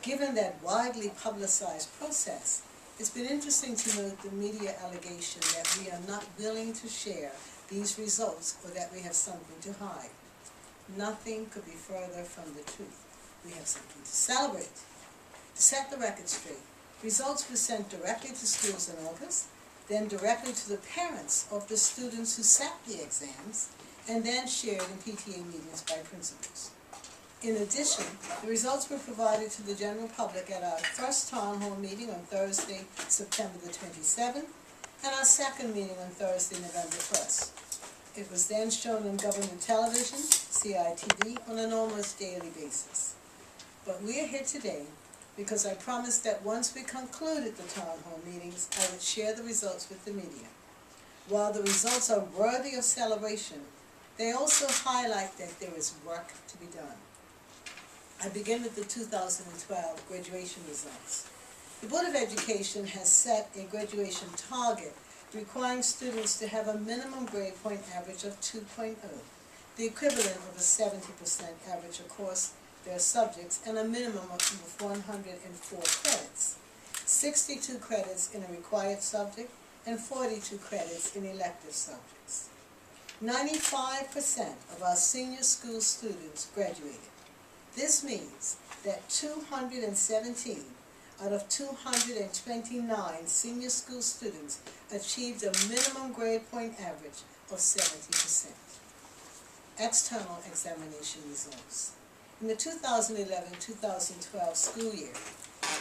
Given that widely publicized process, it's been interesting to note the media allegation that we are not willing to share these results or that we have something to hide. Nothing could be further from the truth. We have something to celebrate. To set the record straight, results were sent directly to schools in August, then directly to the parents of the students who sat the exams, and then shared in PTA meetings by principals. In addition, the results were provided to the general public at our first town hall meeting on Thursday, September the 27th, and our second meeting on Thursday, November 1st. It was then shown on government television, CITV, on an almost daily basis. But we are here today because I promised that once we concluded the town hall meetings, I would share the results with the media. While the results are worthy of celebration, they also highlight that there is work to be done. I begin with the 2012 graduation results. The Board of Education has set a graduation target requiring students to have a minimum grade point average of 2.0, the equivalent of a 70% average across their subjects, and a minimum of 104 credits, 62 credits in a required subject and 42 credits in elective subjects. 95% of our senior school students graduated. This means that 217 out of 229 senior school students achieved a minimum grade point average of 70%. External examination results. In the 2011-2012 school year,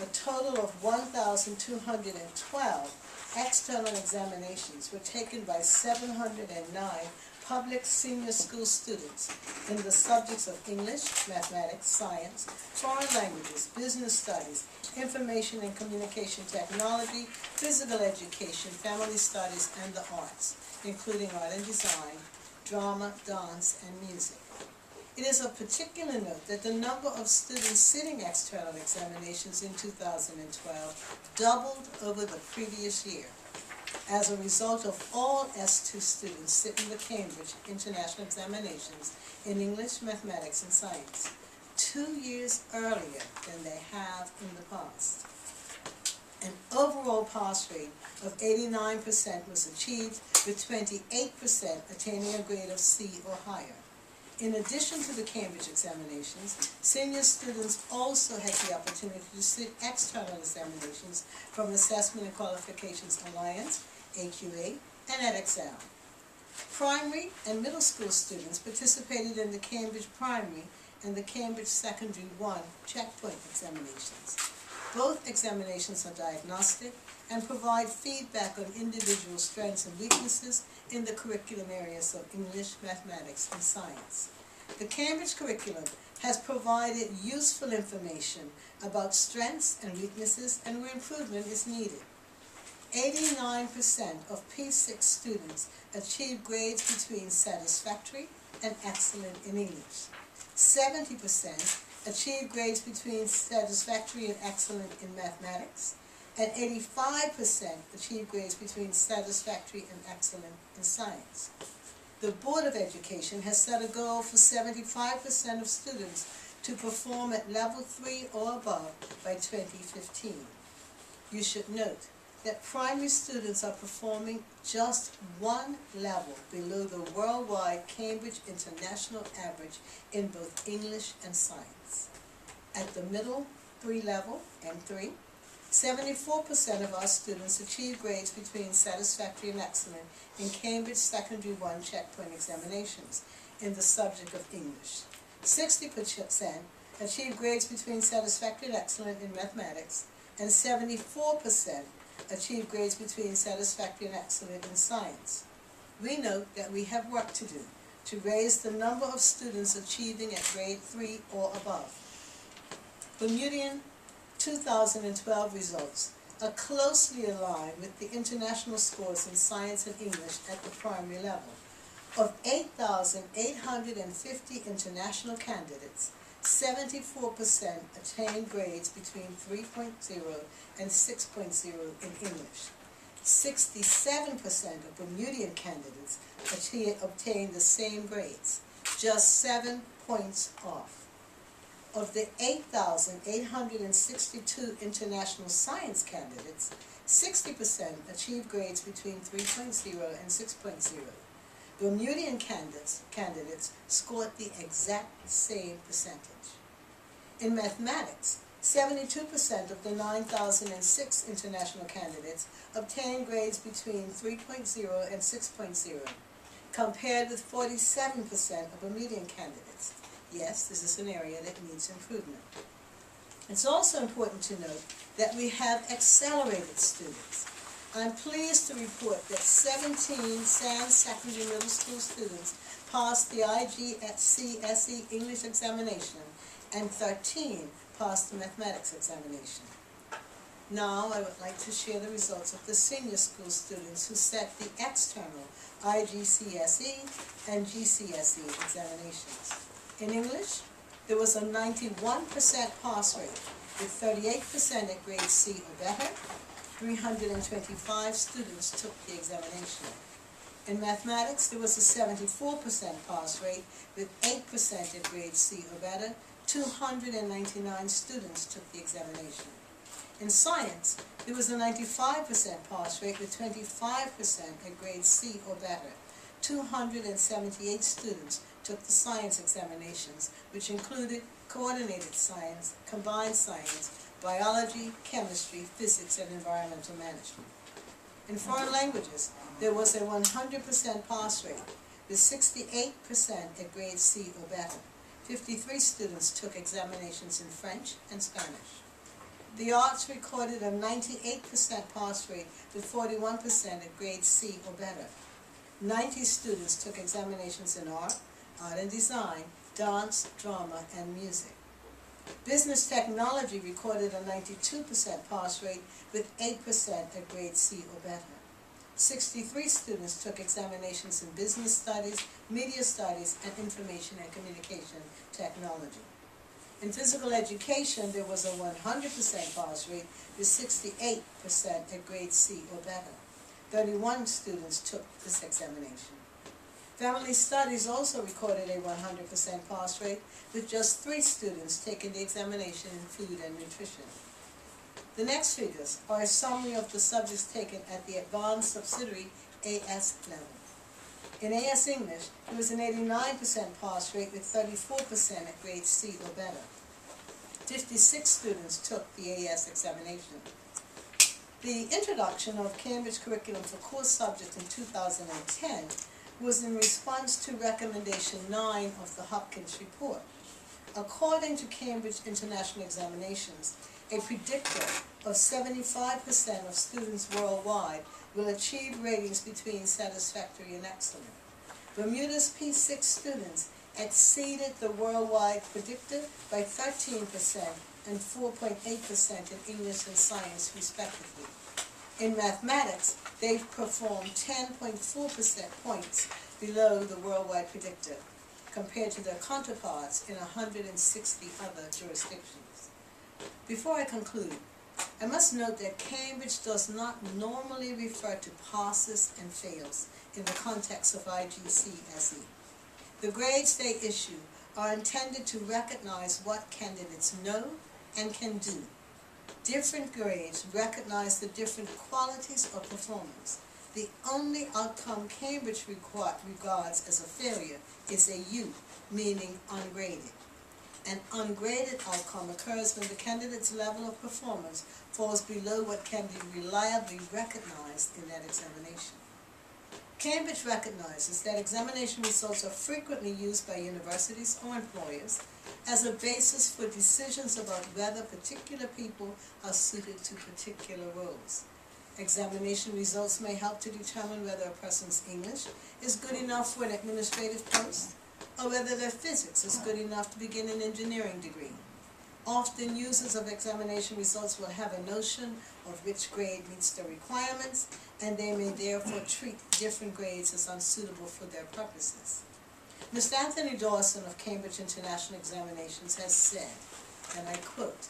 a total of 1,212 external examinations were taken by 709 public senior school students in the subjects of English, mathematics, science, foreign languages, business studies, information and communication technology, physical education, family studies, and the arts, including art and design, drama, dance, and music. It is of particular note that the number of students sitting external examinations in 2012 doubled over the previous year. As a result of all S2 students sitting the Cambridge International Examinations in English, mathematics, and science 2 years earlier than they have in the past. An overall pass rate of 89% was achieved, with 28% attaining a grade of C or higher. In addition to the Cambridge examinations, senior students also had the opportunity to sit external examinations from Assessment and Qualifications Alliance, AQA, and EdXL. Primary and middle school students participated in the Cambridge Primary and the Cambridge Secondary 1 checkpoint examinations. Both examinations are diagnostic and provide feedback on individual strengths and weaknesses in the curriculum areas of English, mathematics, and science. The Cambridge curriculum has provided useful information about strengths and weaknesses and where improvement is needed. 89% of P6 students achieved grades between satisfactory and excellent in English. 70% achieved grades between satisfactory and excellent in mathematics, and 85% achieved grades between satisfactory and excellent in science. The Board of Education has set a goal for 75% of students to perform at level 3 or above by 2015. You should note that primary students are performing just one level below the worldwide Cambridge International average in both English and science. At the middle 3 level, M3, 74% of our students achieve grades between satisfactory and excellent in Cambridge Secondary 1 checkpoint examinations in the subject of English. 60% achieve grades between satisfactory and excellent in mathematics, and 74% achieve grades between satisfactory and excellent in science. We note that we have work to do to raise the number of students achieving at grade 3 or above. Bermudian 2012 results are closely aligned with the international scores in science and English at the primary level. Of 8,850 international candidates, 74% attained grades between 3.0 and 6.0 in English. 67% of Bermudian candidates obtained the same grades, just 7 points off. Of the 8,862 international science candidates, 60% achieved grades between 3.0 and 6.0. Bermudian candidates scored the exact same percentage. In mathematics, 72% of the 9,006 international candidates obtained grades between 3.0 and 6.0, compared with 47% of Bermudian candidates. Yes, this is an area that needs improvement. It's also important to note that we have accelerated students. I'm pleased to report that 17 Sands Secondary Middle School students passed the IGCSE English examination and 13 passed the mathematics examination. Now I would like to share the results of the senior school students who set the external IGCSE and GCSE examinations. In English, there was a 91% pass rate, with 38% at grade C or better. 325 students took the examination. In mathematics, there was a 74% pass rate, with 8% at grade C or better. 299 students took the examination. In science, there was a 95% pass rate, with 25% at grade C or better. 278 students took the science examinations, which included coordinated science, combined science, biology, chemistry, physics, and environmental management. In foreign languages, there was a 100% pass rate, with 68% at grade C or better. 53 students took examinations in French and Spanish. The arts recorded a 98% pass rate, with 41% at grade C or better. 90 students took examinations in art and design, dance, drama, and music. Business technology recorded a 92% pass rate, with 8% at grade C or better. 63 students took examinations in business studies, media studies, and information and communication technology. In physical education, there was a 100% pass rate, with 68% at grade C or better. 31 students took this examination. Family studies also recorded a 100% pass rate, with just 3 students taking the examination in food and nutrition. The next figures are a summary of the subjects taken at the advanced subsidiary AS level. In AS English, there was an 89% pass rate, with 34% at grade C or better. 56 students took the AS examination. The introduction of Cambridge curriculum for core subjects in 2010 was in response to recommendation 9 of the Hopkins report. According to Cambridge International Examinations, a predictor of 75% of students worldwide will achieve ratings between satisfactory and excellent. Bermuda's P6 students exceeded the worldwide predictor by 13% and 4.8% in English and science, respectively. In mathematics, they performed 10.4% points below the worldwide predictor, compared to their counterparts in 160 other jurisdictions. Before I conclude, I must note that Cambridge does not normally refer to passes and fails in the context of IGCSE. The grades they issue are intended to recognize what candidates know and can do. Different grades recognize the different qualities of performance. The only outcome Cambridge regards as a failure is a U, meaning ungraded. An ungraded outcome occurs when the candidate's level of performance falls below what can be reliably recognized in that examination. Cambridge recognizes that examination results are frequently used by universities or employers as a basis for decisions about whether particular people are suited to particular roles. Examination results may help to determine whether a person's English is good enough for an administrative post, or whether their physics is good enough to begin an engineering degree. Often users of examination results will have a notion of which grade meets their requirements, and they may therefore treat different grades as unsuitable for their purposes. Mr. Anthony Dawson of Cambridge International Examinations has said, and I quote,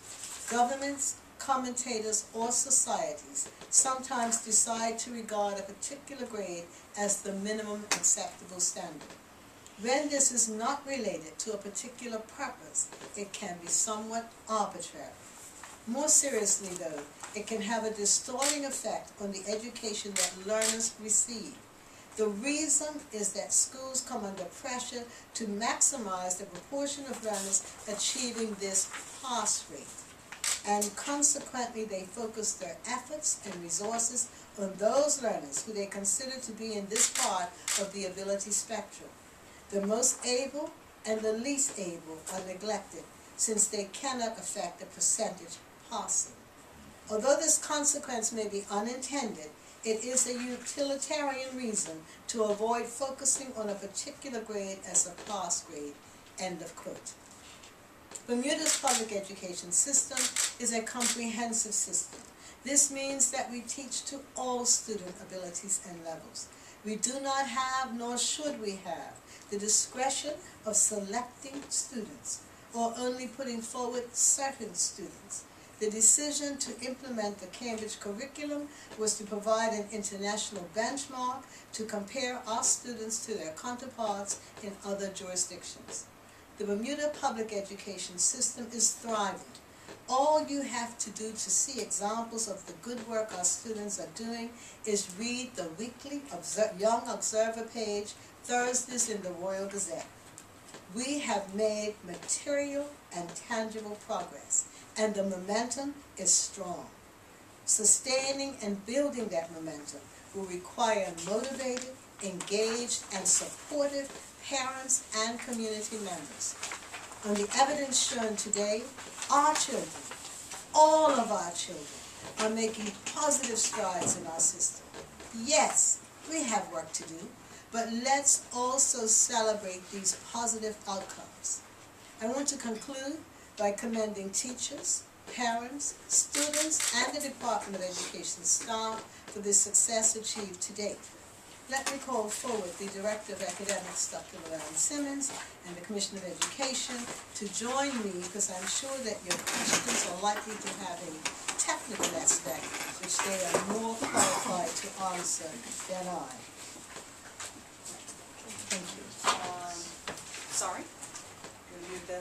"Governments, commentators, or societies sometimes decide to regard a particular grade as the minimum acceptable standard. When this is not related to a particular purpose, it can be somewhat arbitrary. More seriously though, it can have a distorting effect on the education that learners receive. The reason is that schools come under pressure to maximize the proportion of learners achieving this pass rate, and consequently they focus their efforts and resources on those learners who they consider to be in this part of the ability spectrum. The most able and the least able are neglected, since they cannot affect the percentage passing. Although this consequence may be unintended, it is a utilitarian reason to avoid focusing on a particular grade as a pass grade. End of quote. Bermuda's public education system is a comprehensive system. This means that we teach to all student abilities and levels. We do not have, nor should we have, the discretion of selecting students or only putting forward certain students. The decision to implement the Cambridge curriculum was to provide an international benchmark to compare our students to their counterparts in other jurisdictions. The Bermuda public education system is thriving. All you have to do to see examples of the good work our students are doing is read the weekly Young Observer page, Thursdays in the Royal Gazette. We have made material and tangible progress, and the momentum is strong. Sustaining and building that momentum will require motivated, engaged, and supportive parents and community members. On the evidence shown today, our children, all of our children, are making positive strides in our system. Yes, we have work to do, but let's also celebrate these positive outcomes. I want to conclude by commending teachers, parents, students, and the Department of Education staff for the success achieved to date. Let me call forward the Director of Academics, Dr. Larry Simmons, and the Commissioner of Education to join me, because I'm sure that your questions are likely to have a technical aspect which they are more qualified to answer than I. Thank you. Sorry? You need the...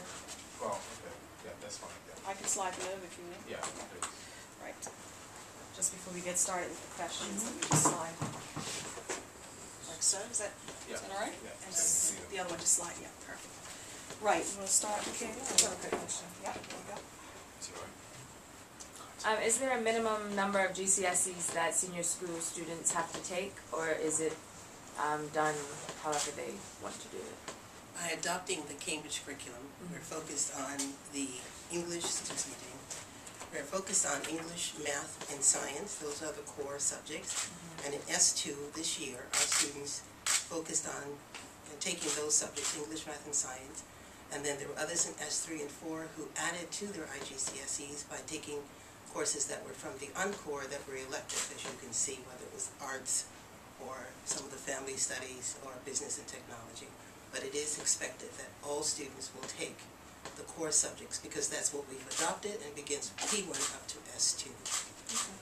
Well, okay. Yeah, that's fine. Yeah, I can slide them over if you need. yeah, please. Right. Just before we get started with the questions, let me just slide. Like so, is that all right? Yeah. And just the other one just slide, yeah, perfect. Right, you want to start, okay? Yeah, there we go. It's all right. Is there a minimum number of GCSEs that senior school students have to take, or is it done however they want to do it? By adopting the Cambridge curriculum, we're focused on the English, we're focused on English, math, and science. Those are the core subjects. And in S2 this year, our students focused on taking those subjects, English, math, and science. And then there were others in S3 and 4 who added to their IGCSEs by taking courses that were from the Encore that were elective, as you can see, whether it was arts or some of the family studies or business and technology. But it is expected that all students will take the core subjects because that's what we've adopted, and begins P1 up to S2. Okay.